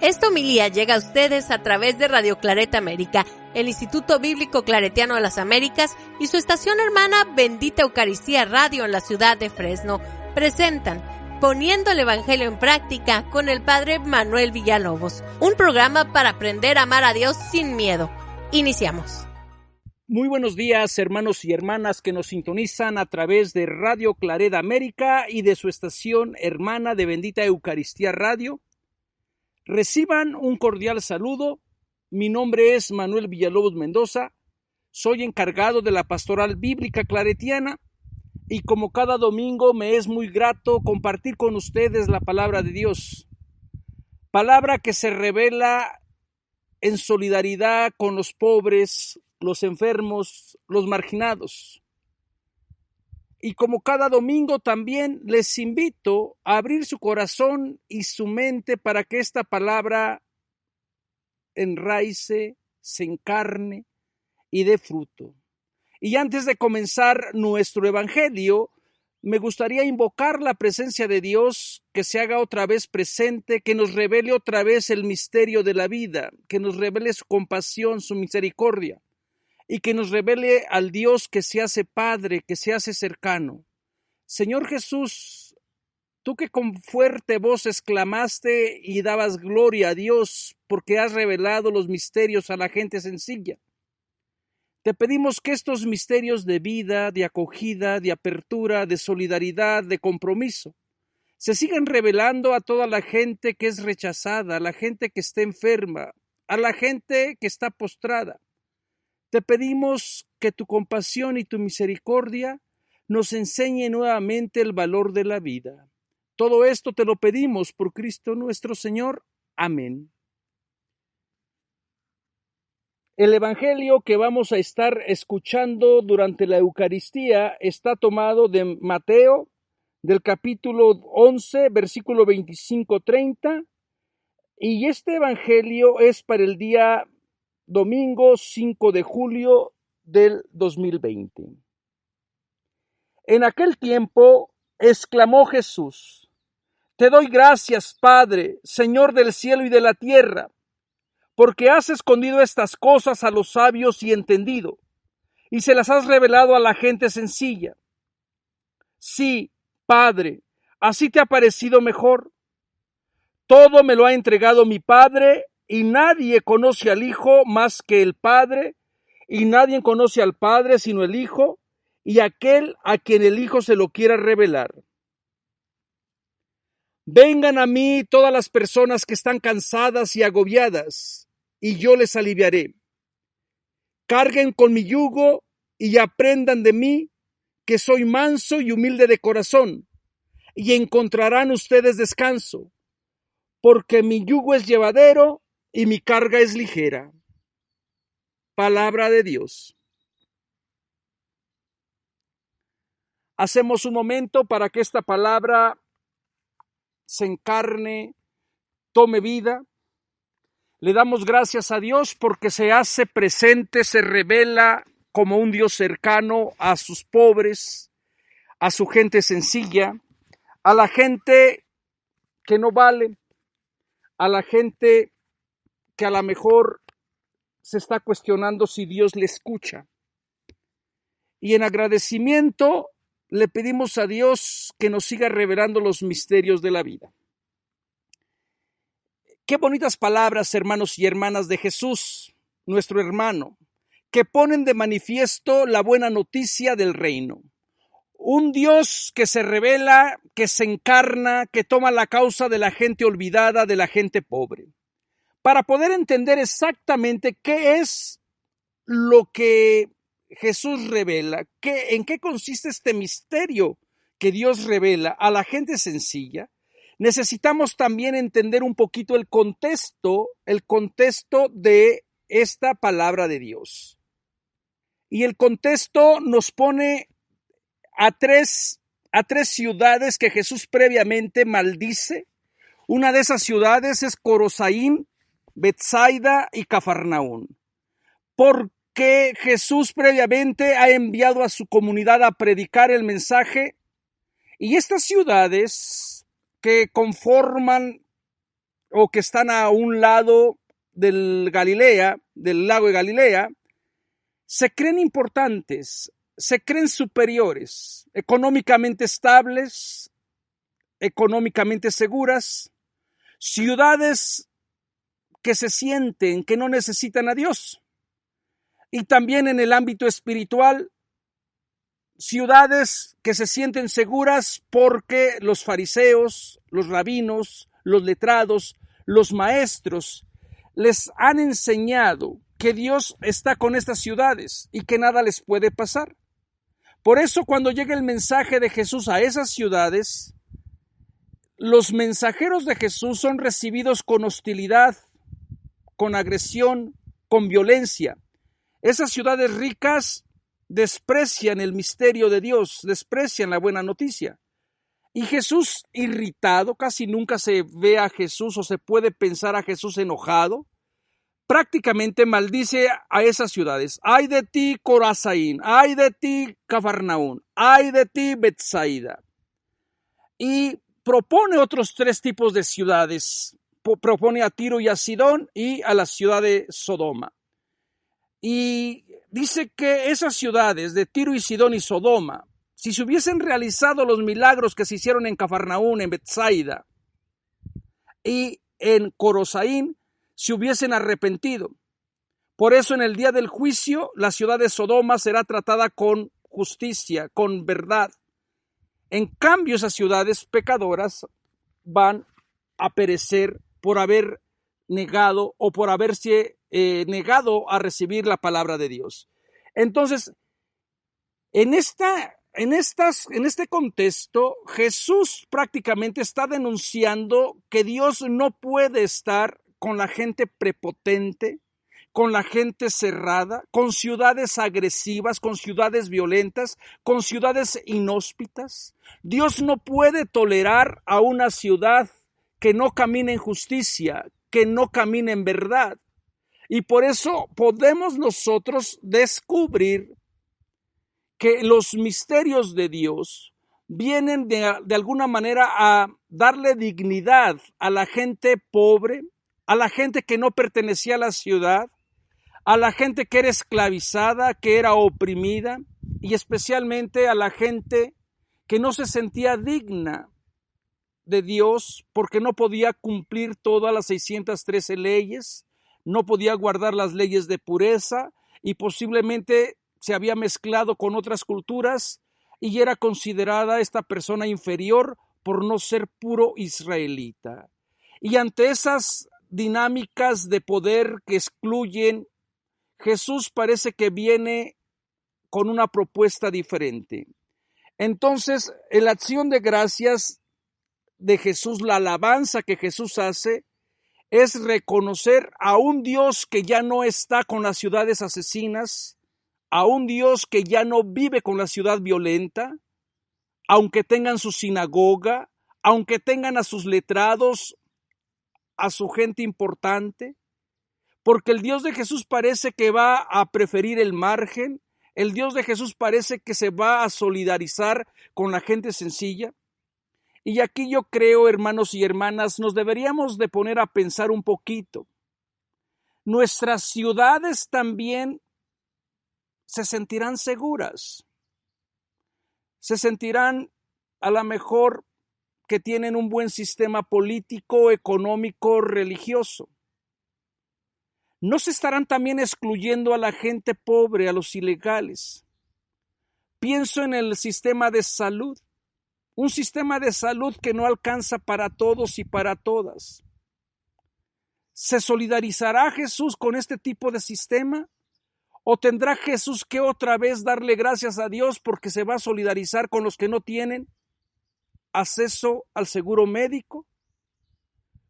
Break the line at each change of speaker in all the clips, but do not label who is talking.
Esta homilía llega a ustedes a través de Radio Claret América, el Instituto Bíblico Claretiano de las Américas y su estación hermana Bendita Eucaristía Radio en la ciudad de Fresno. Presentan Poniendo el Evangelio en Práctica con el Padre Manuel Villalobos, un programa para aprender a amar a Dios sin miedo. Iniciamos.
Muy buenos días, hermanos y hermanas que nos sintonizan a través de Radio Claret América y de su estación hermana de Bendita Eucaristía Radio. Reciban un cordial saludo. Mi nombre es Manuel Villalobos Mendoza. Soy encargado de la Pastoral Bíblica Claretiana y como cada domingo me es muy grato compartir con ustedes la palabra de Dios. Palabra que se revela en solidaridad con los pobres, los enfermos, los marginados. Y como cada domingo también les invito a abrir su corazón y su mente para que esta palabra enraice, se encarne y dé fruto. Y antes de comenzar nuestro evangelio, me gustaría invocar la presencia de Dios, que se haga otra vez presente, que nos revele otra vez el misterio de la vida, que nos revele su compasión, su misericordia, y que nos revele al Dios que se hace Padre, que se hace cercano. Señor Jesús, tú que con fuerte voz exclamaste y dabas gloria a Dios porque has revelado los misterios a la gente sencilla. Te pedimos que estos misterios de vida, de acogida, de apertura, de solidaridad, de compromiso, se sigan revelando a toda la gente que es rechazada, a la gente que está enferma, a la gente que está postrada. Te pedimos que tu compasión y tu misericordia nos enseñe nuevamente el valor de la vida. Todo esto te lo pedimos por Cristo nuestro Señor. Amén. El evangelio que vamos a estar escuchando durante la Eucaristía está tomado de Mateo, del capítulo 11, versículo 25-30, y este evangelio es para el día domingo 5 de julio del 2020. En aquel tiempo exclamó Jesús: Te doy gracias, Padre, Señor del cielo y de la tierra, porque has escondido estas cosas a los sabios y entendido, y se las has revelado a la gente sencilla. Sí, Padre, así te ha parecido mejor. Todo me lo ha entregado mi Padre, y nadie conoce al Hijo más que el Padre, y nadie conoce al Padre sino el Hijo, y aquel a quien el Hijo se lo quiera revelar. Vengan a mí todas las personas que están cansadas y agobiadas, y yo les aliviaré. Carguen con mi yugo y aprendan de mí, que soy manso y humilde de corazón, y encontrarán ustedes descanso, porque mi yugo es llevadero y mi carga es ligera. Palabra de Dios. Hacemos un momento para que esta palabra se encarne, tome vida. Le damos gracias a Dios porque se hace presente, se revela como un Dios cercano a sus pobres, a su gente sencilla, a la gente que no vale, a la gente que a lo mejor se está cuestionando si Dios le escucha. Y en agradecimiento le pedimos a Dios que nos siga revelando los misterios de la vida. Qué bonitas palabras, hermanos y hermanas de Jesús, nuestro hermano, que ponen de manifiesto la buena noticia del reino. Un Dios que se revela, que se encarna, que toma la causa de la gente olvidada, de la gente pobre. Para poder entender exactamente qué es lo que Jesús revela, en qué consiste este misterio que Dios revela a la gente sencilla, necesitamos también entender un poquito el contexto de esta palabra de Dios. Y el contexto nos pone a tres ciudades que Jesús previamente maldice. Una de esas ciudades es Corosaín, Betsaida y Cafarnaún. Porque Jesús previamente ha enviado a su comunidad a predicar el mensaje, y estas ciudades que conforman o que están a un lado del lago de Galilea, se creen importantes, se creen superiores, económicamente estables, económicamente seguras, ciudades que se sienten que no necesitan a Dios. Y también en el ámbito espiritual, ciudades que se sienten seguras porque los fariseos, los rabinos, los letrados, los maestros les han enseñado que Dios está con estas ciudades y que nada les puede pasar. Por eso cuando llega el mensaje de Jesús a esas ciudades, los mensajeros de Jesús son recibidos con hostilidad, con agresión, con violencia. Esas ciudades ricas desprecian el misterio de Dios, desprecian la buena noticia. Y Jesús irritado, casi nunca se ve a Jesús o se puede pensar a Jesús enojado, prácticamente maldice a esas ciudades. Ay de ti, Corazaín, ay de ti, Cafarnaún, ay de ti, Betsaida. Y propone otros 3 tipos de ciudades. Propone a Tiro y a Sidón y a la ciudad de Sodoma. Y dice que esas ciudades de Tiro y Sidón y Sodoma, si se hubiesen realizado los milagros que se hicieron en Cafarnaún, en Betsaida y en Corosaín, se hubiesen arrepentido. Por eso en el día del juicio, la ciudad de Sodoma será tratada con justicia, con verdad. En cambio, esas ciudades pecadoras van a perecer por haber negado o por haberse negado a recibir la palabra de Dios. Entonces, en este contexto, Jesús prácticamente está denunciando que Dios no puede estar con la gente prepotente, con la gente cerrada, con ciudades agresivas, con ciudades violentas, con ciudades inhóspitas. Dios no puede tolerar a una ciudad que no camine en justicia, que no camine en verdad. Y por eso podemos nosotros descubrir que los misterios de Dios vienen de alguna manera a darle dignidad a la gente pobre, a la gente que no pertenecía a la ciudad, a la gente que era esclavizada, que era oprimida, y especialmente a la gente que no se sentía digna de Dios porque no podía cumplir todas las 613 leyes, no podía guardar las leyes de pureza y posiblemente se había mezclado con otras culturas y era considerada esta persona inferior por no ser puro israelita. Y ante esas dinámicas de poder que excluyen, Jesús parece que viene con una propuesta diferente. Entonces, en la acción de gracias de Jesús, la alabanza que Jesús hace, es reconocer a un Dios que ya no está con las ciudades asesinas, a un Dios que ya no vive con la ciudad violenta, aunque tengan su sinagoga, aunque tengan a sus letrados, a su gente importante, porque el Dios de Jesús parece que va a preferir el margen, el Dios de Jesús parece que se va a solidarizar con la gente sencilla. Y aquí yo creo, hermanos y hermanas, nos deberíamos de poner a pensar un poquito. Nuestras ciudades también se sentirán seguras, se sentirán a lo mejor que tienen un buen sistema político, económico, religioso. ¿No se estarán también excluyendo a la gente pobre, a los ilegales? Pienso en el sistema de salud, un sistema de salud que no alcanza para todos y para todas. ¿Se solidarizará Jesús con este tipo de sistema? ¿O tendrá Jesús que otra vez darle gracias a Dios porque se va a solidarizar con los que no tienen acceso al seguro médico,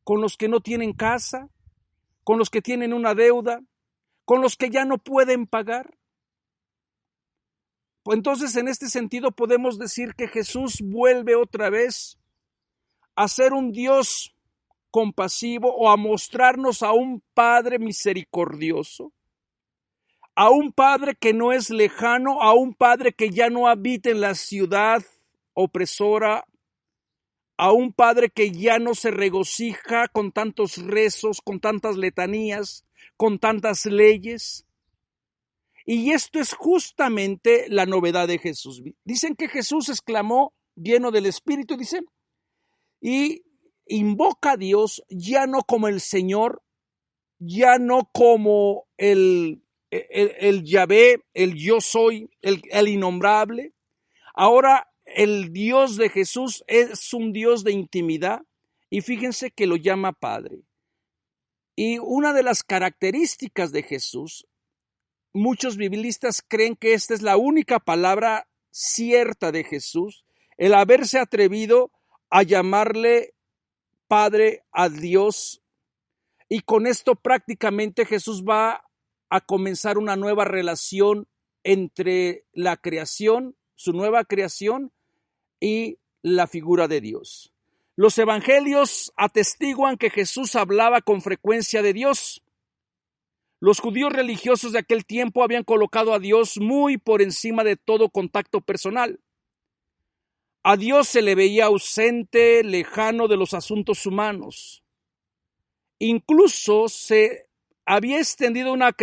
con los que no tienen casa, con los que tienen una deuda, con los que ya no pueden pagar? Entonces, en este sentido podemos decir que Jesús vuelve otra vez a ser un Dios compasivo o a mostrarnos a un Padre misericordioso, a un Padre que no es lejano, a un Padre que ya no habita en la ciudad opresora, a un Padre que ya no se regocija con tantos rezos, con tantas letanías, con tantas leyes. Y esto es justamente la novedad de Jesús. Dicen que Jesús exclamó, lleno del Espíritu, dice, y invoca a Dios ya no como el Señor, ya no como el Yahvé, el yo soy, el innombrable. Ahora el Dios de Jesús es un Dios de intimidad y fíjense que lo llama Padre. Y una de las características de Jesús, muchos biblistas creen que esta es la única palabra cierta de Jesús, el haberse atrevido a llamarle Padre a Dios. Y con esto prácticamente Jesús va a comenzar una nueva relación entre la creación, su nueva creación, y la figura de Dios. Los evangelios atestiguan que Jesús hablaba con frecuencia de Dios. Los judíos religiosos de aquel tiempo habían colocado a Dios muy por encima de todo contacto personal. A Dios se le veía ausente, lejano de los asuntos humanos. Incluso se había extendido una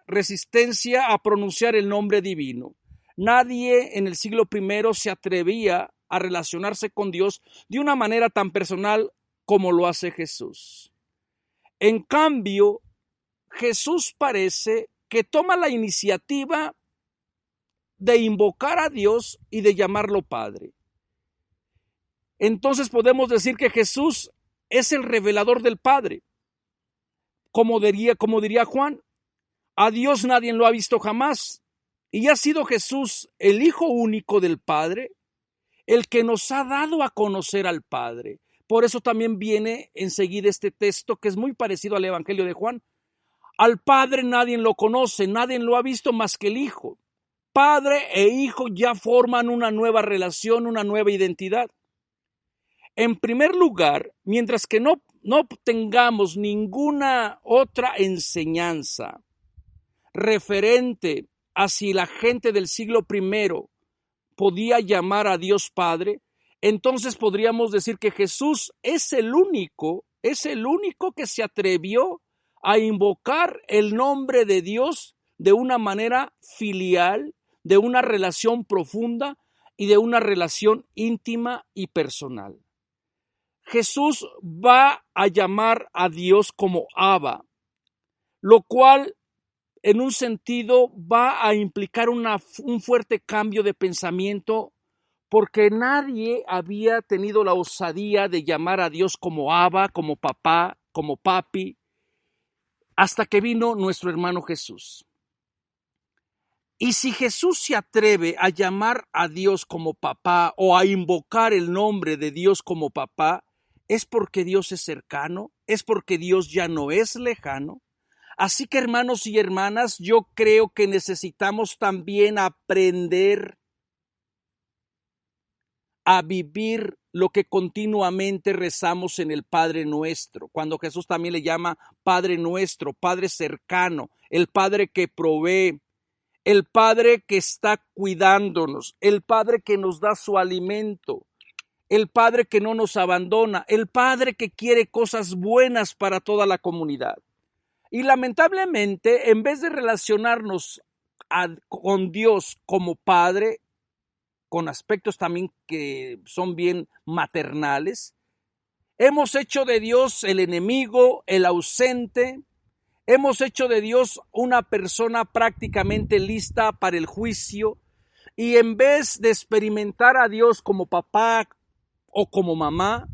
resistencia a pronunciar el nombre divino. Nadie en el siglo I se atrevía a relacionarse con Dios de una manera tan personal como lo hace Jesús. En cambio, Jesús parece que toma la iniciativa de invocar a Dios y de llamarlo Padre. Entonces podemos decir que Jesús es el revelador del Padre. Como diría Juan, a Dios nadie lo ha visto jamás. Y ha sido Jesús, el Hijo único del Padre, el que nos ha dado a conocer al Padre. Por eso también viene enseguida este texto que es muy parecido al Evangelio de Juan. Al Padre nadie lo conoce, nadie lo ha visto más que el Hijo. Padre e Hijo ya forman una nueva relación, una nueva identidad. En primer lugar, mientras que no tengamos ninguna otra enseñanza referente a si la gente del siglo I podía llamar a Dios Padre, entonces podríamos decir que Jesús es el único que se atrevió a invocar el nombre de Dios de una manera filial, de una relación profunda y de una relación íntima y personal. Jesús va a llamar a Dios como Abba, lo cual en un sentido va a implicar un fuerte cambio de pensamiento, porque nadie había tenido la osadía de llamar a Dios como Abba, como papá, como papi, hasta que vino nuestro hermano Jesús. Y si Jesús se atreve a llamar a Dios como papá o a invocar el nombre de Dios como papá, es porque Dios es cercano, es porque Dios ya no es lejano. Así que, hermanos y hermanas, yo creo que necesitamos también aprender a vivir lo que continuamente rezamos en el Padre Nuestro, cuando Jesús también le llama Padre Nuestro, Padre cercano, el Padre que provee, el Padre que está cuidándonos, el Padre que nos da su alimento, el Padre que no nos abandona, el Padre que quiere cosas buenas para toda la comunidad. Y lamentablemente, en vez de relacionarnos con Dios como Padre, con aspectos también que son bien maternales, hemos hecho de Dios el enemigo, el ausente, hemos hecho de Dios una persona prácticamente lista para el juicio, y en vez de experimentar a Dios como papá o como mamá,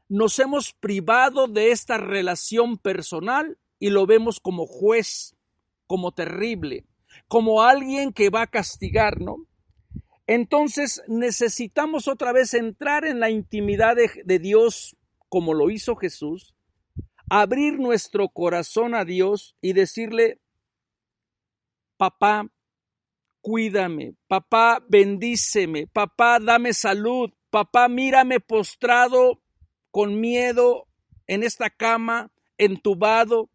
nos hemos privado de esta relación personal y lo vemos como juez, como terrible, como alguien que va a castigar, ¿no? Entonces necesitamos otra vez entrar en la intimidad de Dios como lo hizo Jesús, abrir nuestro corazón a Dios y decirle: papá, cuídame, papá, bendíceme, papá, dame salud, papá, mírame postrado con miedo en esta cama, entubado,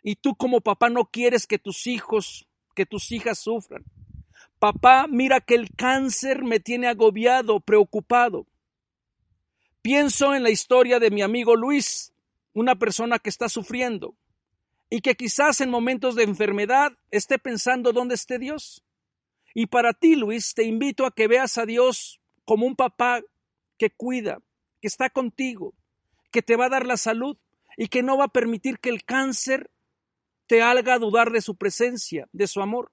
y tú como papá no quieres que tus hijos, que tus hijas sufran. Papá, mira que el cáncer me tiene agobiado, preocupado. Pienso en la historia de mi amigo Luis, una persona que está sufriendo y que quizás en momentos de enfermedad esté pensando dónde esté Dios. Y para ti, Luis, te invito a que veas a Dios como un papá que cuida, que está contigo, que te va a dar la salud y que no va a permitir que el cáncer te haga dudar de su presencia, de su amor.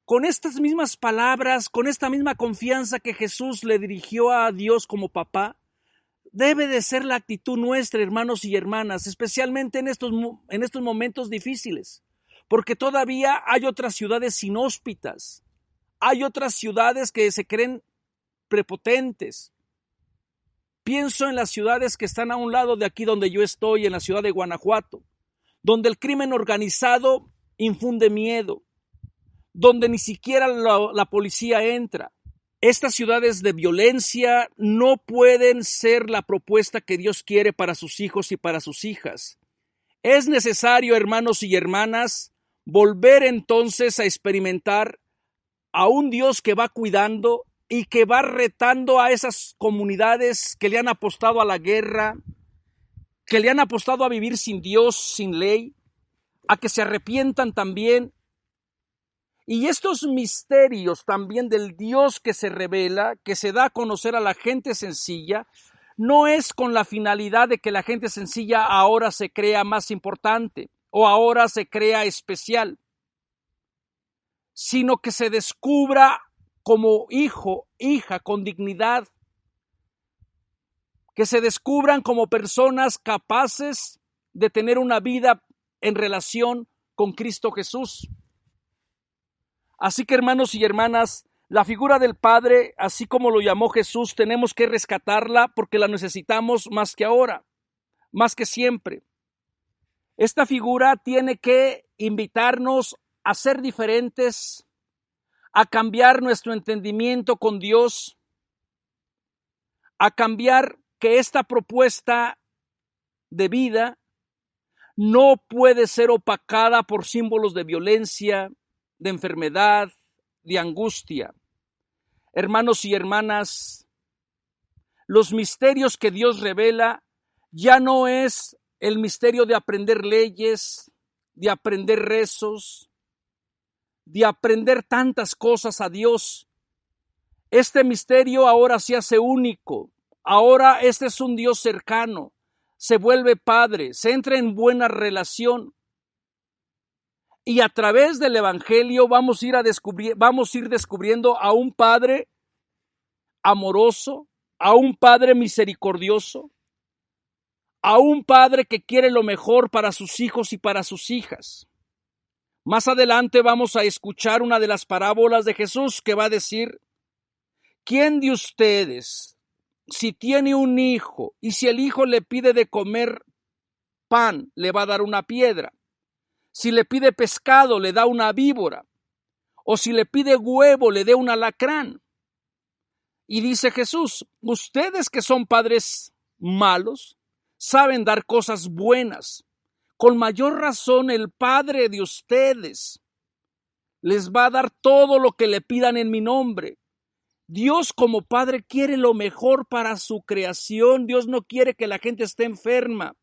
Con estas mismas palabras, con esta misma confianza que Jesús le dirigió a Dios como papá, debe de ser la actitud nuestra, hermanos y hermanas, especialmente en estos momentos difíciles, porque todavía hay otras ciudades inhóspitas, hay otras ciudades que se creen prepotentes. Pienso en las ciudades que están a un lado de aquí donde yo estoy, en la ciudad de Guanajuato, donde el crimen organizado infunde miedo, donde ni siquiera la policía entra. Estas ciudades de violencia no pueden ser la propuesta que Dios quiere para sus hijos y para sus hijas. Es necesario, hermanos y hermanas, volver entonces a experimentar a un Dios que va cuidando y que va retando a esas comunidades que le han apostado a la guerra, que le han apostado a vivir sin Dios, sin ley, a que se arrepientan también. Y estos misterios también del Dios que se revela, que se da a conocer a la gente sencilla, no es con la finalidad de que la gente sencilla ahora se crea más importante o ahora se crea especial, sino que se descubra como hijo, hija, con dignidad, que se descubran como personas capaces de tener una vida en relación con Cristo Jesús. Así que, hermanos y hermanas, la figura del Padre, así como lo llamó Jesús, tenemos que rescatarla porque la necesitamos más que ahora, más que siempre. Esta figura tiene que invitarnos a ser diferentes, a cambiar nuestro entendimiento con Dios, a cambiar que esta propuesta de vida no puede ser opacada por símbolos de violencia, de enfermedad, de angustia. Hermanos y hermanas, los misterios que Dios revela ya no es el misterio de aprender leyes, de aprender rezos, de aprender tantas cosas a Dios. Este misterio ahora se hace único. Ahora este es un Dios cercano. Se vuelve padre, se entra en buena relación. Y a través del Evangelio vamos a ir descubriendo a un Padre amoroso, a un Padre misericordioso, a un Padre que quiere lo mejor para sus hijos y para sus hijas. Más adelante vamos a escuchar una de las parábolas de Jesús que va a decir: ¿quién de ustedes, si tiene un hijo y si el hijo le pide de comer pan, le va a dar una piedra? Si le pide pescado, le da una víbora. O si le pide huevo, le dé un alacrán. Y dice Jesús: ustedes que son padres malos, saben dar cosas buenas. Con mayor razón el Padre de ustedes les va a dar todo lo que le pidan en mi nombre. Dios como Padre quiere lo mejor para su creación. Dios no quiere que la gente esté enferma.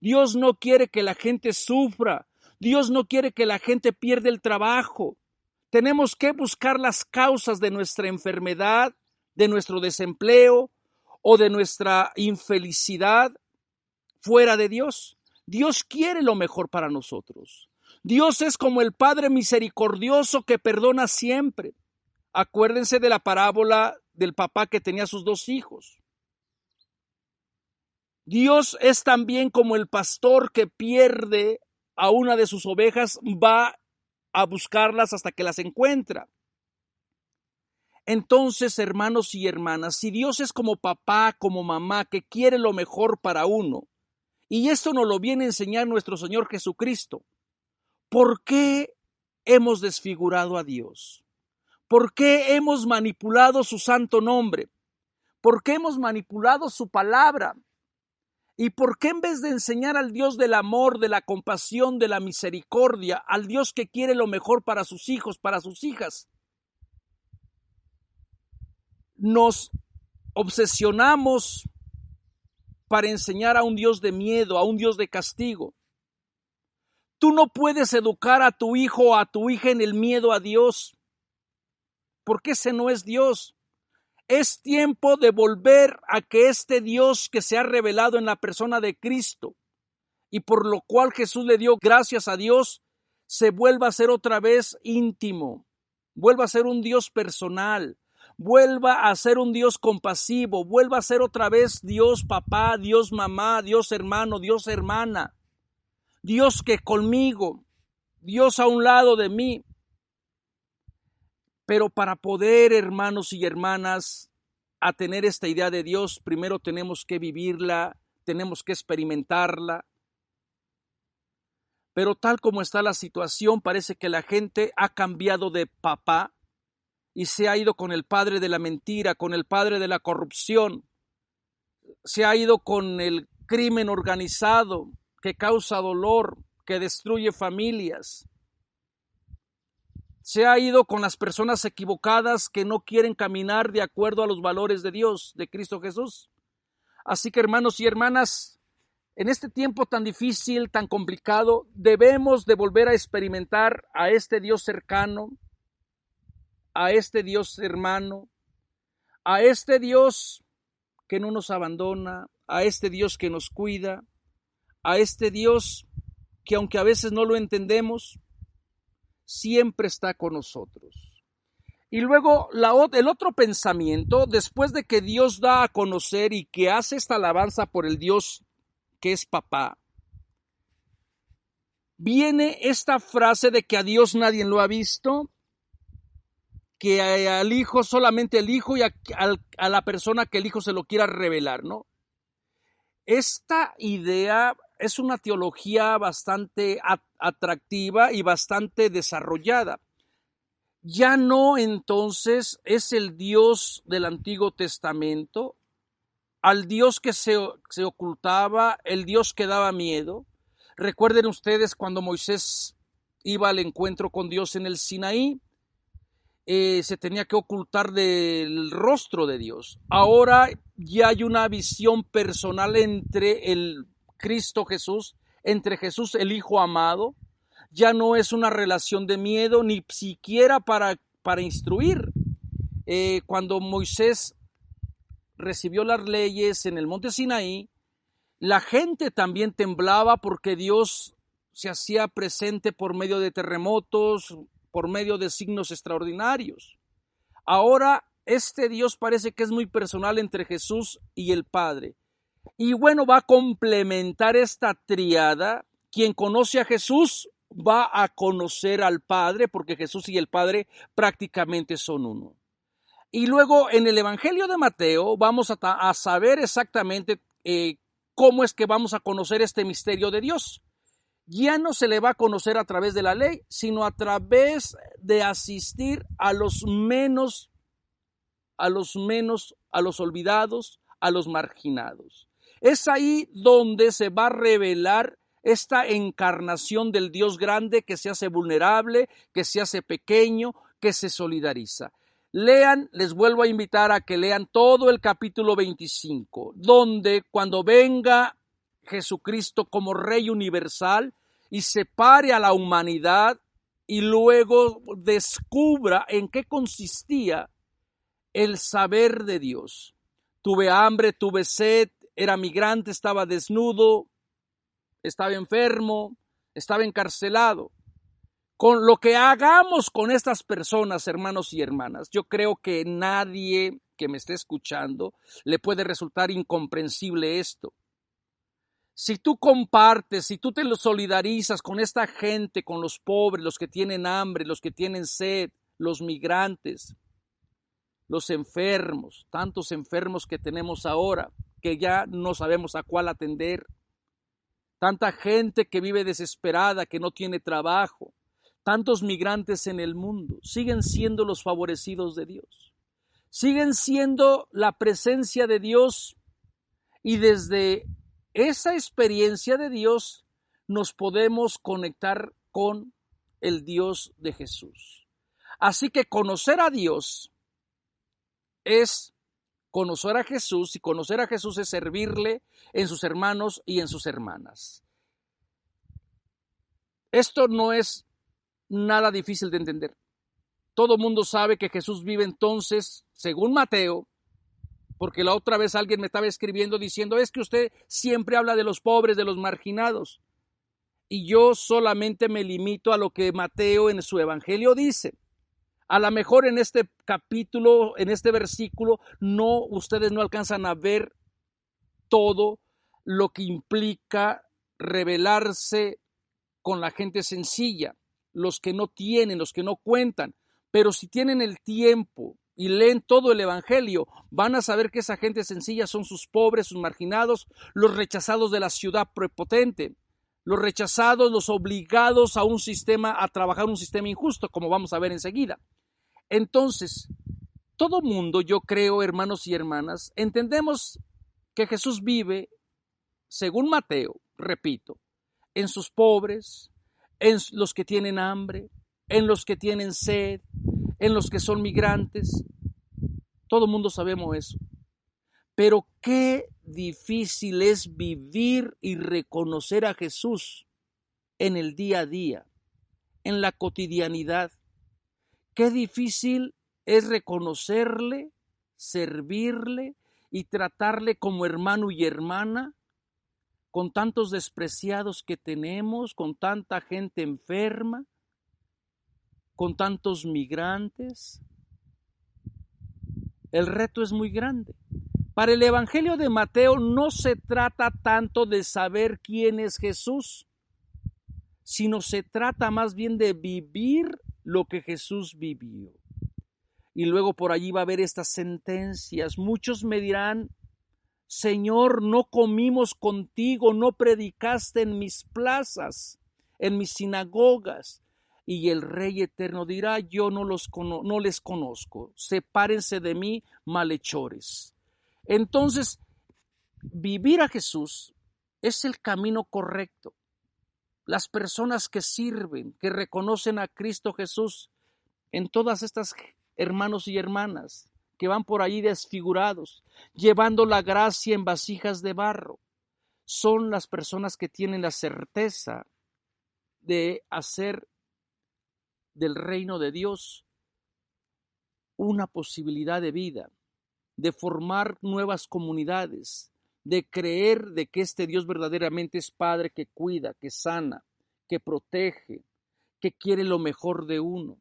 Dios no quiere que la gente sufra. Dios no quiere que la gente pierda el trabajo. Tenemos que buscar las causas de nuestra enfermedad, de nuestro desempleo o de nuestra infelicidad fuera de Dios. Dios quiere lo mejor para nosotros. Dios es como el Padre misericordioso que perdona siempre. Acuérdense de la parábola del papá que tenía sus dos hijos. Dios es también como el pastor que pierde a una de sus ovejas, va a buscarlas hasta que las encuentra. Entonces, hermanos y hermanas, si Dios es como papá, como mamá, que quiere lo mejor para uno, y esto nos lo viene a enseñar nuestro Señor Jesucristo, ¿por qué hemos desfigurado a Dios? ¿Por qué hemos manipulado su santo nombre? ¿Por qué hemos manipulado su palabra? ¿Y por qué en vez de enseñar al Dios del amor, de la compasión, de la misericordia, al Dios que quiere lo mejor para sus hijos, para sus hijas, nos obsesionamos para enseñar a un Dios de miedo, a un Dios de castigo. Tú no puedes educar a tu hijo o a tu hija en el miedo a Dios, porque ese no es Dios. Es tiempo de volver a que este Dios que se ha revelado en la persona de Cristo y por lo cual Jesús le dio gracias a Dios, se vuelva a ser otra vez íntimo, vuelva a ser un Dios personal, vuelva a ser un Dios compasivo, vuelva a ser otra vez Dios papá, Dios mamá, Dios hermano, Dios hermana, Dios que conmigo, Dios a un lado de mí. Pero para poder, hermanos y hermanas, a tener esta idea de Dios, primero tenemos que vivirla, tenemos que experimentarla. Pero tal como está la situación, parece que la gente ha cambiado de papá y se ha ido con el padre de la mentira, con el padre de la corrupción, se ha ido con el crimen organizado que causa dolor, que destruye familias. Se ha ido con las personas equivocadas que no quieren caminar de acuerdo a los valores de Dios, de Cristo Jesús. Así que, hermanos y hermanas, en este tiempo tan difícil, tan complicado, debemos de volver a experimentar a este Dios cercano, a este Dios hermano, a este Dios que no nos abandona, a este Dios que nos cuida, a este Dios que aunque a veces no lo entendemos, siempre está con nosotros. Y luego el otro pensamiento, después de que Dios da a conocer y que hace esta alabanza por el Dios que es papá, viene esta frase de que a Dios nadie lo ha visto, que al Hijo solamente el Hijo y a la persona que el Hijo se lo quiera revelar, ¿no? Esta idea es una teología bastante atractiva y bastante desarrollada. Ya no entonces es el Dios del Antiguo Testamento, al Dios que se ocultaba, el Dios que daba miedo. Recuerden ustedes cuando Moisés iba al encuentro con Dios en el Sinaí, se tenía que ocultar del rostro de Dios. Ahora ya hay una visión personal entre el Cristo Jesús, entre Jesús el Hijo amado. Ya no es una relación de miedo, ni siquiera para instruir. Cuando Moisés recibió las leyes en el monte Sinaí, la gente también temblaba porque Dios se hacía presente por medio de terremotos, por medio de signos extraordinarios. Ahora este Dios parece que es muy personal entre Jesús y el Padre. Y bueno, va a complementar esta triada. Quien conoce a Jesús va a conocer al Padre, porque Jesús y el Padre prácticamente son uno. Y luego en el Evangelio de Mateo vamos a saber exactamente cómo es que vamos a conocer este misterio de Dios. Ya no se le va a conocer a través de la ley, sino a través de asistir a los menos, a los olvidados, a los marginados. Es ahí donde se va a revelar esta encarnación del Dios grande que se hace vulnerable, que se hace pequeño, que se solidariza. Lean, les vuelvo a invitar a que lean todo el capítulo 25, donde cuando venga Jesucristo como Rey universal y separe a la humanidad y luego descubra en qué consistía el saber de Dios. Tuve hambre, tuve sed, era migrante, estaba desnudo, estaba enfermo, estaba encarcelado. Con lo que hagamos con estas personas, hermanos y hermanas, yo creo que nadie que me esté escuchando le puede resultar incomprensible esto. Si tú compartes, si tú te lo solidarizas con esta gente, con los pobres, los que tienen hambre, los que tienen sed, los migrantes, los enfermos, tantos enfermos que tenemos ahora, que ya no sabemos a cuál atender, tanta gente que vive desesperada, que no tiene trabajo, tantos migrantes en el mundo, siguen siendo los favorecidos de Dios, siguen siendo la presencia de Dios, y desde esa experiencia de Dios nos podemos conectar con el Dios de Jesús. Así que conocer a Dios es Conocer a Jesús, y conocer a Jesús es servirle en sus hermanos y en sus hermanas. Esto no es nada difícil de entender. Todo mundo sabe que Jesús vive entonces, según Mateo, porque la otra vez alguien me estaba escribiendo diciendo, es que usted siempre habla de los pobres, de los marginados. Y yo solamente me limito a lo que Mateo en su evangelio dice. A lo mejor en este capítulo, en este versículo, ustedes no alcanzan a ver todo lo que implica rebelarse con la gente sencilla, los que no tienen, los que no cuentan. Pero si tienen el tiempo y leen todo el evangelio, van a saber que esa gente sencilla son sus pobres, sus marginados, los rechazados de la ciudad prepotente, los rechazados, los obligados a trabajar un sistema injusto, como vamos a ver enseguida. Entonces, todo mundo, yo creo, hermanos y hermanas, entendemos que Jesús vive, según Mateo, repito, en sus pobres, en los que tienen hambre, en los que tienen sed, en los que son migrantes. Todo mundo sabemos eso. Pero qué difícil es vivir y reconocer a Jesús en el día a día, en la cotidianidad. Qué difícil es reconocerle, servirle y tratarle como hermano y hermana, con tantos despreciados que tenemos, con tanta gente enferma, con tantos migrantes. El reto es muy grande. Para el Evangelio de Mateo no se trata tanto de saber quién es Jesús, sino se trata más bien de vivir lo que Jesús vivió. Y luego por allí va a haber estas sentencias. Muchos me dirán, Señor, no comimos contigo, no predicaste en mis plazas, en mis sinagogas. Y el Rey Eterno dirá, yo no les conozco, sepárense de mí, malhechores. Entonces, vivir a Jesús es el camino correcto. Las personas que sirven, que reconocen a Cristo Jesús en todas estas hermanos y hermanas que van por allí desfigurados, llevando la gracia en vasijas de barro, son las personas que tienen la certeza de hacer del reino de Dios una posibilidad de vida, de formar nuevas comunidades, de creer de que este Dios verdaderamente es Padre que cuida, que sana, que protege, que quiere lo mejor de uno.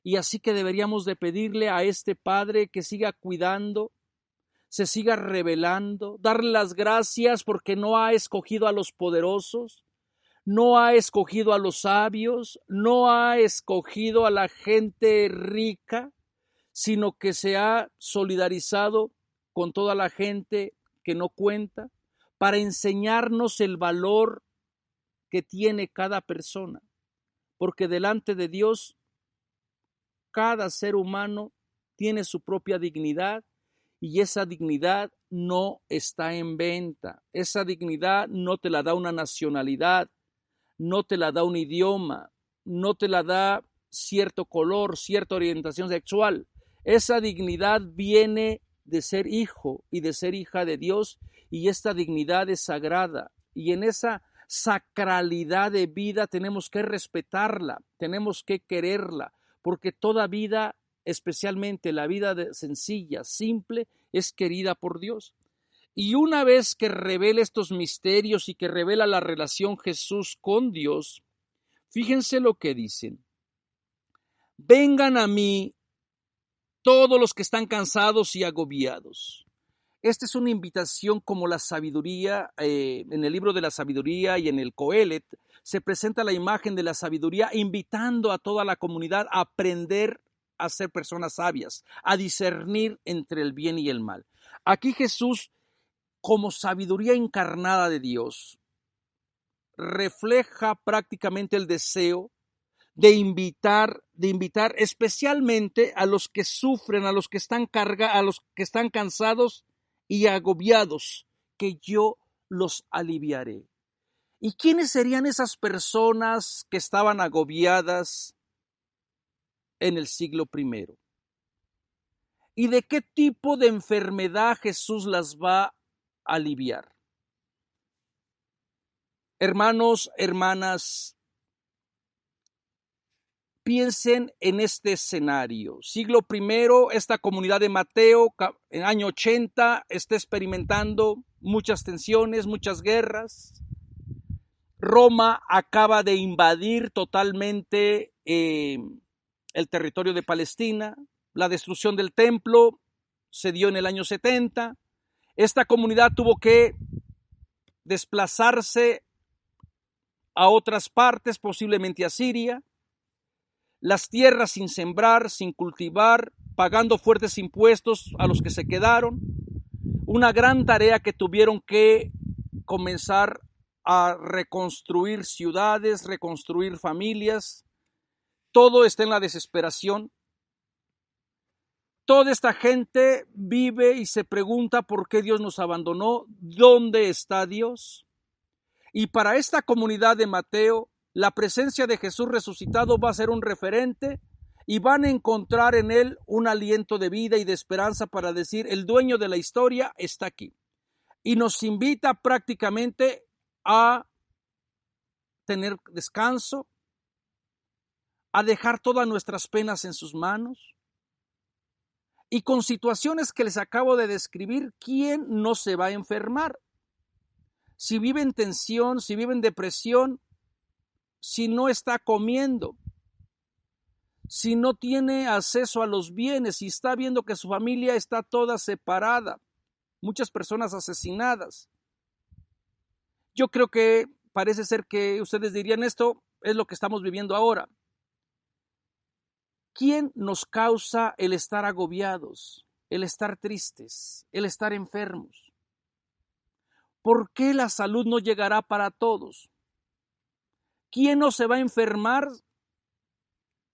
Y así que deberíamos de pedirle a este Padre que siga cuidando, se siga revelando, darle las gracias porque no ha escogido a los poderosos, no ha escogido a los sabios, no ha escogido a la gente rica, sino que se ha solidarizado con toda la gente que no cuenta para enseñarnos el valor que tiene cada persona, porque delante de Dios cada ser humano tiene su propia dignidad y esa dignidad no está en venta. Esa dignidad no te la da una nacionalidad, no te la da un idioma, no te la da cierto color, cierta orientación sexual. Esa dignidad viene de ser hijo y de ser hija de Dios, y esta dignidad es sagrada. Y en esa sacralidad de vida tenemos que respetarla, tenemos que quererla, porque toda vida, especialmente la vida sencilla, simple, es querida por Dios. Y una vez que revela estos misterios y que revela la relación Jesús con Dios, fíjense lo que dicen. Vengan a mí todos los que están cansados y agobiados. Esta es una invitación como la sabiduría, en el libro de la sabiduría y en el Coelet, se presenta la imagen de la sabiduría invitando a toda la comunidad a aprender a ser personas sabias, a discernir entre el bien y el mal. Aquí Jesús, como sabiduría encarnada de Dios, refleja prácticamente el deseo de invitar especialmente a los que sufren, a los que están cansados y agobiados, que yo los aliviaré. ¿Y quiénes serían esas personas que estaban agobiadas en el siglo I? y de qué tipo de enfermedad Jesús las va a aliviar. Hermanos, hermanas, piensen en este escenario. Siglo I, esta comunidad de Mateo, en el año 80, está experimentando muchas tensiones, muchas guerras. Roma acaba de invadir totalmente el territorio de Palestina. La destrucción del templo se dio en el año 70. Esta comunidad tuvo que desplazarse a otras partes, posiblemente a Siria. Las tierras sin sembrar, sin cultivar, pagando fuertes impuestos a los que se quedaron. Una gran tarea que tuvieron que comenzar a reconstruir ciudades, reconstruir familias. Todo está en la desesperación. Toda esta gente vive y se pregunta por qué Dios nos abandonó, ¿dónde está Dios? Y para esta comunidad de Mateo, la presencia de Jesús resucitado va a ser un referente y van a encontrar en él un aliento de vida y de esperanza para decir, el dueño de la historia está aquí. Y nos invita prácticamente a tener descanso, a dejar todas nuestras penas en sus manos. Y con situaciones que les acabo de describir, ¿quién no se va a enfermar? Si vive en tensión, si vive en depresión, si no está comiendo, si no tiene acceso a los bienes, si está viendo que su familia está toda separada, muchas personas asesinadas. Yo creo que parece ser que ustedes dirían, esto es lo que estamos viviendo ahora. ¿Quién nos causa el estar agobiados, el estar tristes, el estar enfermos? ¿Por qué la salud no llegará para todos? ¿Quién no se va a enfermar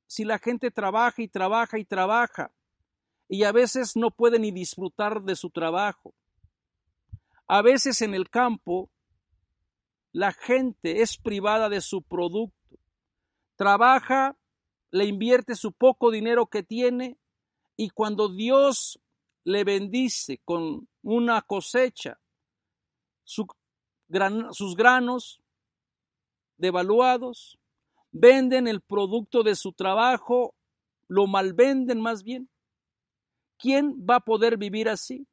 si la gente trabaja y trabaja y trabaja y a veces no puede ni disfrutar de su trabajo? A veces en el campo la gente es privada de su producto. Trabaja, le invierte su poco dinero que tiene y cuando Dios le bendice con una cosecha, sus granos devaluados, venden el producto de su trabajo, lo malvenden más bien. ¿Quién va a poder vivir así?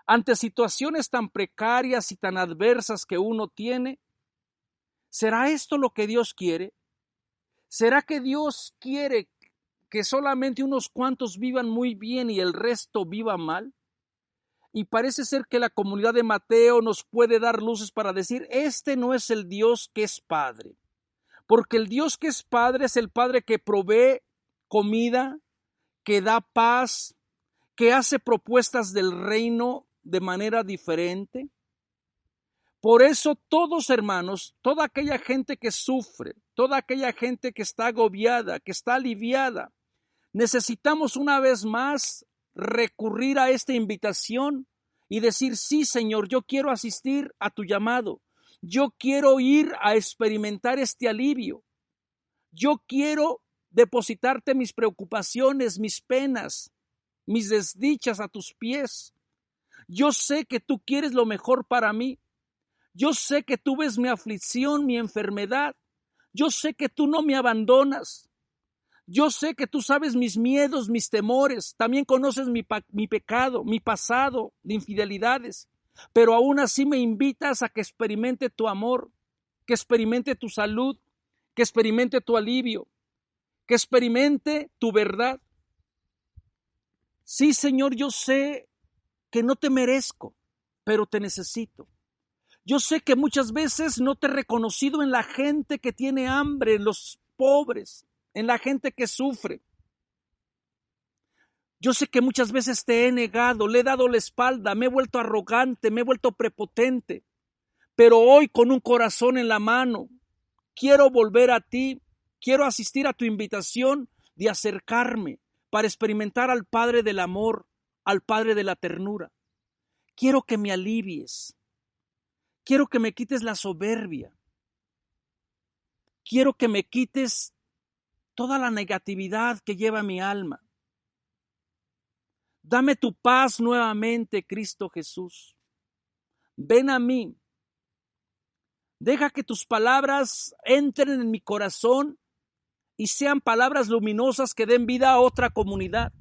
Ante situaciones tan precarias y tan adversas que uno tiene, ¿será esto lo que Dios quiere? ¿Será que Dios quiere que solamente unos cuantos vivan muy bien y el resto viva mal? Y parece ser que la comunidad de Mateo nos puede dar luces para decir, este no es el Dios que es Padre. Porque el Dios que es Padre es el Padre que provee comida, que da paz, que hace propuestas del reino de manera diferente. Por eso todos, hermanos, toda aquella gente que sufre, toda aquella gente que está agobiada, que está aliviada, necesitamos una vez más recurrir a esta invitación y decir, sí, Señor, yo quiero asistir a tu llamado. Yo quiero ir a experimentar este alivio. Yo quiero depositarte mis preocupaciones, mis penas, mis desdichas a tus pies. Yo sé que tú quieres lo mejor para mí. Yo sé que tú ves mi aflicción, mi enfermedad. Yo sé que tú no me abandonas. Yo sé que tú sabes mis miedos, mis temores. También conoces mi pecado, mi pasado de infidelidades. Pero aún así me invitas a que experimente tu amor, que experimente tu salud, que experimente tu alivio, que experimente tu verdad. Sí, Señor, yo sé que no te merezco, pero te necesito. Yo sé que muchas veces no te he reconocido en la gente que tiene hambre, en los pobres, en la gente que sufre. Yo sé que muchas veces te he negado, le he dado la espalda, me he vuelto arrogante, me he vuelto prepotente. Pero hoy con un corazón en la mano, quiero volver a ti, quiero asistir a tu invitación de acercarme para experimentar al Padre del amor, al Padre de la ternura. Quiero que me alivies. Quiero que me quites la soberbia. Quiero que me quites toda la negatividad que lleva mi alma. Dame tu paz nuevamente, Cristo Jesús. Ven a mí. Deja que tus palabras entren en mi corazón y sean palabras luminosas que den vida a otra comunidad.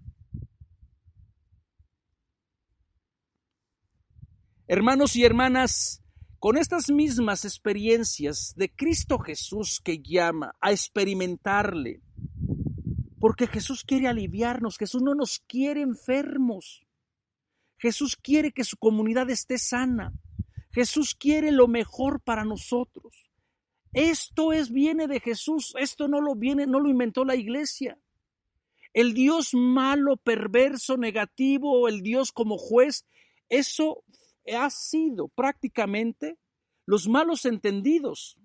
Hermanos y hermanas, con estas mismas experiencias de Cristo Jesús que llama a experimentarle, porque Jesús quiere aliviarnos, Jesús no nos quiere enfermos, Jesús quiere que su comunidad esté sana, Jesús quiere lo mejor para nosotros. Esto viene de Jesús, esto no lo inventó la iglesia. El Dios malo, perverso, negativo, el Dios como juez, eso ha sido prácticamente los malos entendidos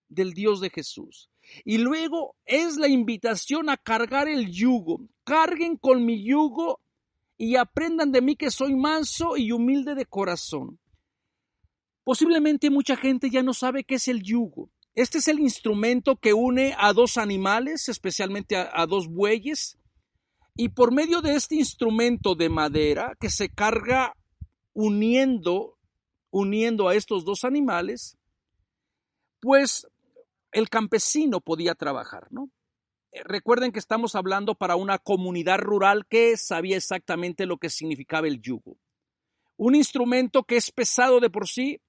del Dios de Jesús. Y luego es la invitación a cargar el yugo. Carguen con mi yugo y aprendan de mí que soy manso y humilde de corazón. Posiblemente mucha gente ya no sabe qué es el yugo. Este es el instrumento que une a dos animales, especialmente a dos bueyes, y por medio de este instrumento de madera que se carga uniendo a estos dos animales, pues el campesino podía trabajar, ¿no? Recuerden que estamos hablando para una comunidad rural que sabía exactamente lo que significaba el yugo. Un instrumento que es pesado de por sí,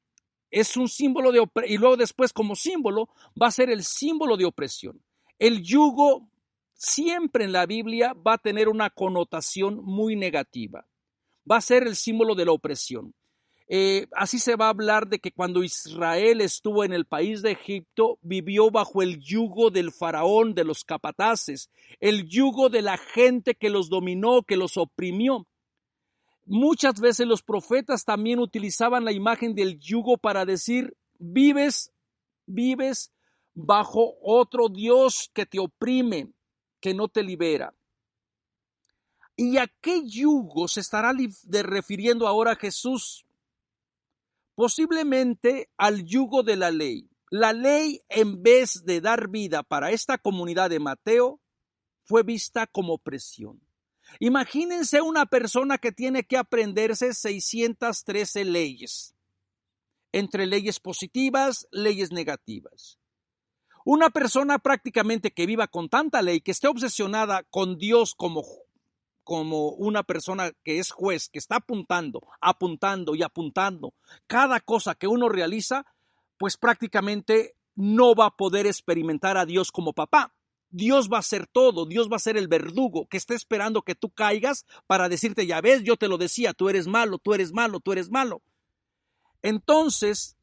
es un símbolo de opresión, y luego después como símbolo va a ser el símbolo de opresión. El yugo siempre en la Biblia va a tener una connotación muy negativa. Va a ser el símbolo de la opresión. Así se va a hablar de que cuando Israel estuvo en el país de Egipto, vivió bajo el yugo del faraón, de los capataces, el yugo de la gente que los dominó, que los oprimió. Muchas veces los profetas también utilizaban la imagen del yugo para decir, vives bajo otro Dios que te oprime, que no te libera. ¿Y a qué yugo se estará refiriendo ahora Jesús? Posiblemente al yugo de la ley. La ley, en vez de dar vida para esta comunidad de Mateo, fue vista como opresión. Imagínense una persona que tiene que aprenderse 613 leyes, entre leyes positivas, leyes negativas. Una persona prácticamente que viva con tanta ley, que esté obsesionada con Dios como una persona que es juez, que está apuntando y apuntando cada cosa que uno realiza, pues prácticamente no va a poder experimentar a Dios como papá. Dios va a hacer todo, Dios va a ser el verdugo que está esperando que tú caigas para decirte, ya ves, yo te lo decía, tú eres malo, tú eres malo, tú eres malo. Entonces,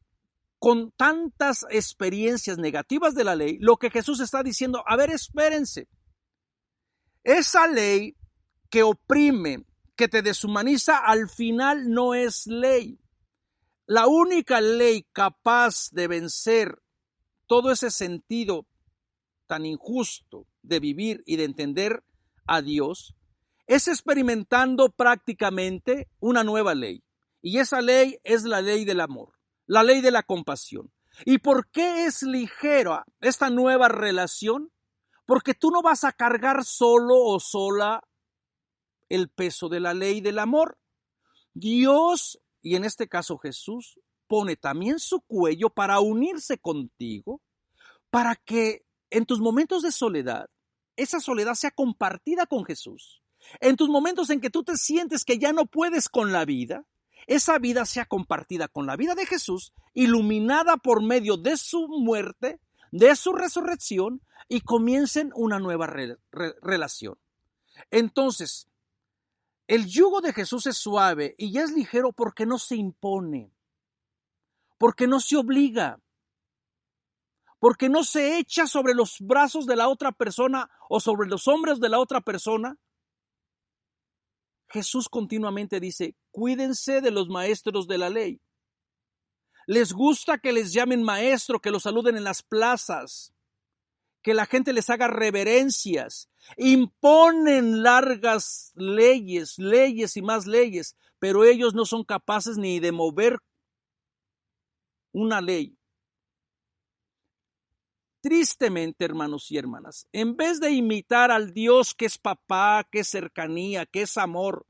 con tantas experiencias negativas de la ley, lo que Jesús está diciendo, a ver, espérense, esa ley que oprime, que te deshumaniza, al final no es ley. La única ley capaz de vencer todo ese sentido tan injusto de vivir y de entender a Dios es experimentando prácticamente una nueva ley. Y esa ley es la ley del amor, la ley de la compasión. ¿Y por qué es ligera esta nueva relación? Porque tú no vas a cargar solo o sola el peso de la ley del amor. Dios, y en este caso Jesús, pone también su cuello para unirse contigo, para que en tus momentos de soledad, esa soledad sea compartida con Jesús. En tus momentos en que tú te sientes que ya no puedes con la vida, esa vida sea compartida con la vida de Jesús, iluminada por medio de su muerte, de su resurrección, y comiencen una nueva relación. Entonces, el yugo de Jesús es suave y es ligero porque no se impone, porque no se obliga, porque no se echa sobre los brazos de la otra persona o sobre los hombros de la otra persona. Jesús continuamente dice, cuídense de los maestros de la ley. Les gusta que les llamen maestro, que los saluden en las plazas, que la gente les haga reverencias. Imponen largas leyes y más leyes, pero ellos no son capaces ni de mover una ley. Tristemente, hermanos y hermanas, en vez de imitar al Dios que es papá, que es cercanía, que es amor,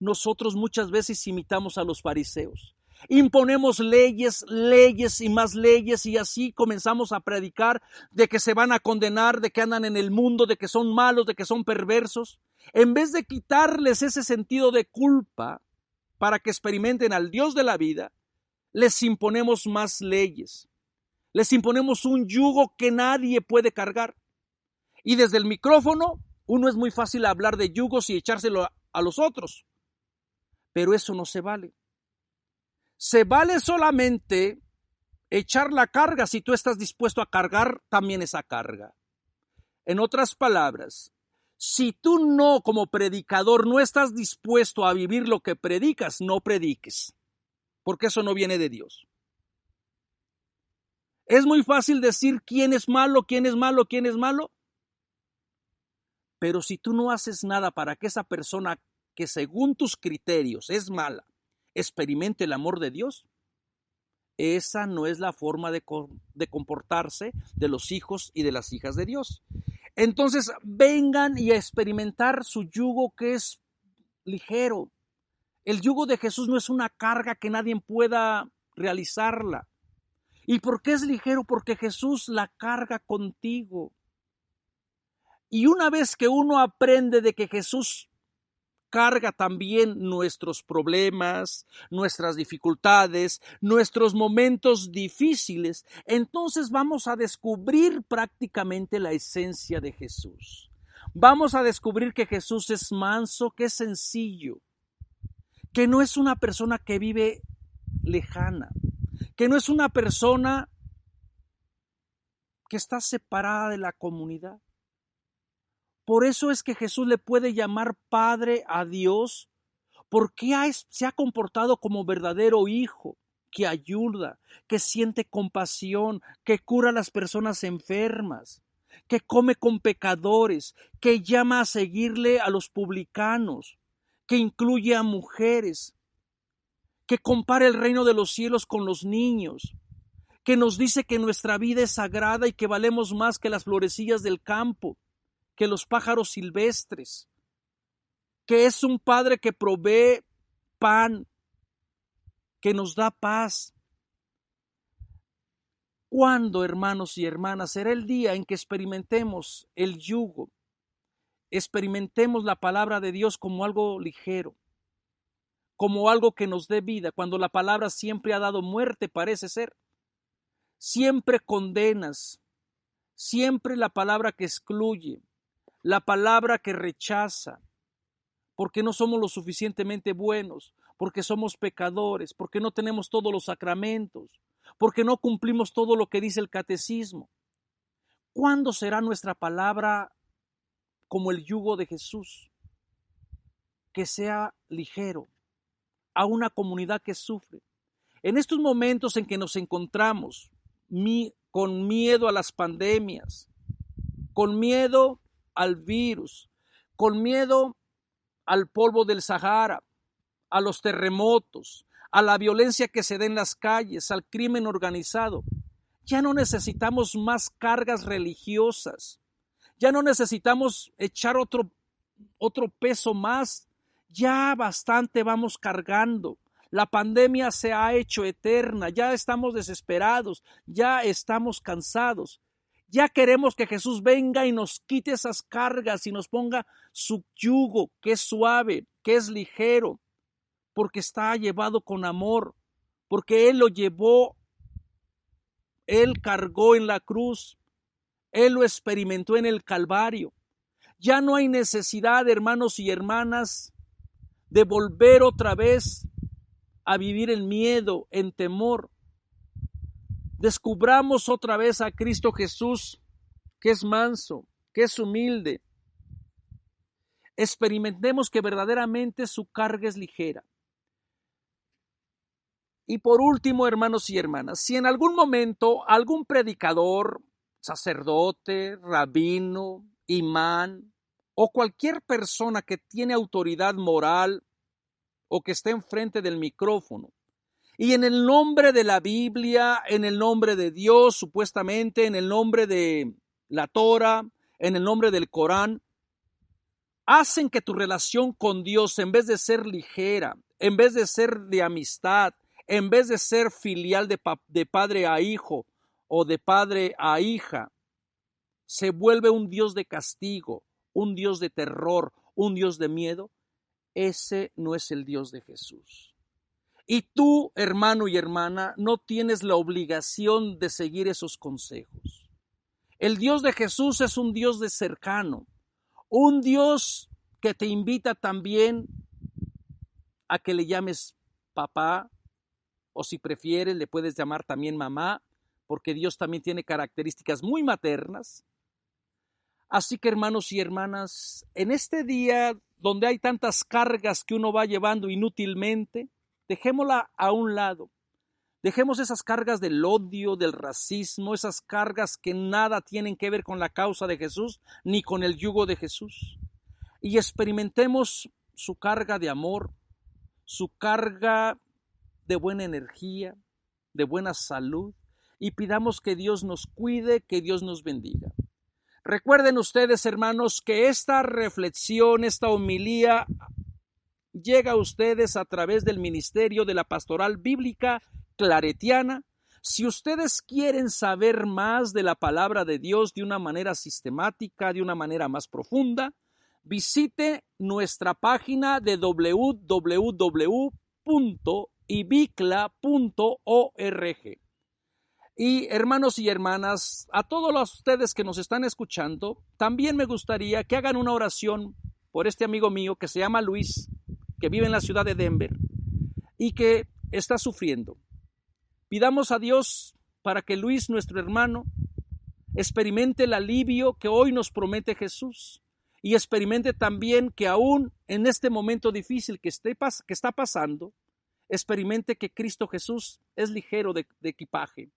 nosotros muchas veces imitamos a los fariseos. Imponemos leyes, leyes y más leyes, y así comenzamos a predicar de que se van a condenar, de que andan en el mundo, de que son malos, de que son perversos. En vez de quitarles ese sentido de culpa para que experimenten al Dios de la vida, les imponemos más leyes. Les imponemos un yugo que nadie puede cargar. Y desde el micrófono, uno es muy fácil hablar de yugos y echárselo a los otros. Pero eso no se vale. Se vale solamente echar la carga si tú estás dispuesto a cargar también esa carga. En otras palabras, si tú no, como predicador, no estás dispuesto a vivir lo que predicas, no prediques, porque eso no viene de Dios. Es muy fácil decir quién es malo, quién es malo, quién es malo, pero si tú no haces nada para que esa persona que según tus criterios es mala, experimente el amor de Dios, esa no es la forma de comportarse de los hijos y de las hijas de Dios. Entonces vengan y a experimentar su yugo, que es ligero. El yugo de Jesús no es una carga que nadie pueda realizarla. ¿Y por qué es ligero? Porque Jesús la carga contigo. Y una vez que uno aprende de que Jesús carga también nuestros problemas, nuestras dificultades, nuestros momentos difíciles, entonces vamos a descubrir prácticamente la esencia de Jesús. Vamos a descubrir que Jesús es manso, que es sencillo, que no es una persona que vive lejana, que no es una persona que está separada de la comunidad. Por eso es que Jesús le puede llamar Padre a Dios, porque se ha comportado como verdadero hijo, que ayuda, que siente compasión, que cura a las personas enfermas, que come con pecadores, que llama a seguirle a los publicanos, que incluye a mujeres, que compara el reino de los cielos con los niños, que nos dice que nuestra vida es sagrada y que valemos más que las florecillas del campo, que los pájaros silvestres, que es un Padre que provee pan, que nos da paz. ¿Cuándo, hermanos y hermanas, será el día en que experimentemos el yugo? Experimentemos la palabra de Dios como algo ligero, como algo que nos dé vida, cuando la palabra siempre ha dado muerte, parece ser. Siempre condenas, siempre la palabra que excluye, la palabra que rechaza, porque no somos lo suficientemente buenos, porque somos pecadores, porque no tenemos todos los sacramentos, porque no cumplimos todo lo que dice el catecismo. ¿Cuándo será nuestra palabra como el yugo de Jesús? Que sea ligero a una comunidad que sufre. En estos momentos en que nos encontramos con miedo a las pandemias, con miedo al virus, con miedo al polvo del Sahara, a los terremotos, a la violencia que se da en las calles, al crimen organizado. Ya no necesitamos más cargas religiosas, ya no necesitamos echar otro peso más, ya bastante vamos cargando. La pandemia se ha hecho eterna, ya estamos desesperados, ya estamos cansados. Ya queremos que Jesús venga y nos quite esas cargas y nos ponga su yugo, que es suave, que es ligero, porque está llevado con amor, porque Él lo llevó, Él cargó en la cruz, Él lo experimentó en el Calvario. Ya no hay necesidad, hermanos y hermanas, de volver otra vez a vivir en miedo, en temor. Descubramos otra vez a Cristo Jesús, que es manso, que es humilde. Experimentemos que verdaderamente su carga es ligera. Y por último, hermanos y hermanas, si en algún momento algún predicador, sacerdote, rabino, imán o cualquier persona que tiene autoridad moral o que esté enfrente del micrófono, y en el nombre de la Biblia, en el nombre de Dios, supuestamente, en el nombre de la Torah, en el nombre del Corán, hacen que tu relación con Dios, en vez de ser ligera, en vez de ser de amistad, en vez de ser filial de padre a hijo o de padre a hija, se vuelve un Dios de castigo, un Dios de terror, un Dios de miedo. Ese no es el Dios de Jesús. Y tú, hermano y hermana, no tienes la obligación de seguir esos consejos. El Dios de Jesús es un Dios de cercano, un Dios que te invita también a que le llames papá, o si prefieres le puedes llamar también mamá, porque Dios también tiene características muy maternas. Así que, hermanos y hermanas, en este día donde hay tantas cargas que uno va llevando inútilmente, dejémosla a un lado. Dejemos esas cargas del odio, del racismo, esas cargas que nada tienen que ver con la causa de Jesús ni con el yugo de Jesús. Y experimentemos su carga de amor, su carga de buena energía, de buena salud, y pidamos que Dios nos cuide, que Dios nos bendiga. Recuerden ustedes, hermanos, que esta reflexión, esta homilía, llega a ustedes a través del Ministerio de la Pastoral Bíblica Claretiana. Si ustedes quieren saber más de la palabra de Dios de una manera sistemática, de una manera más profunda, visite nuestra página de www.ibicla.org. Y hermanos y hermanas, a todos ustedes que nos están escuchando, también me gustaría que hagan una oración por este amigo mío que se llama Luis, que vive en la ciudad de Denver y que está sufriendo. Pidamos a Dios para que Luis, nuestro hermano, experimente el alivio que hoy nos promete Jesús y experimente también que aún en este momento difícil que está pasando, experimente que Cristo Jesús es ligero de equipaje,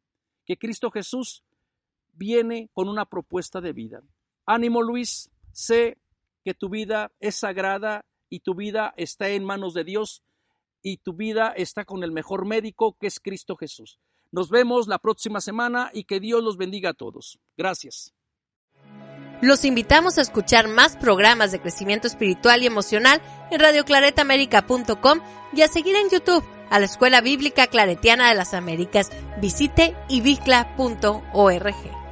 que Cristo Jesús viene con una propuesta de vida. Ánimo, Luis, sé que tu vida es sagrada y tu vida está en manos de Dios y tu vida está con el mejor médico que es Cristo Jesús. Nos vemos la próxima semana y que Dios los bendiga a todos. Gracias.
Los invitamos a escuchar más programas de crecimiento espiritual y emocional en radioclaretamerica.com y a seguir en YouTube a la Escuela Bíblica Claretiana de las Américas. Visite ibicla.org.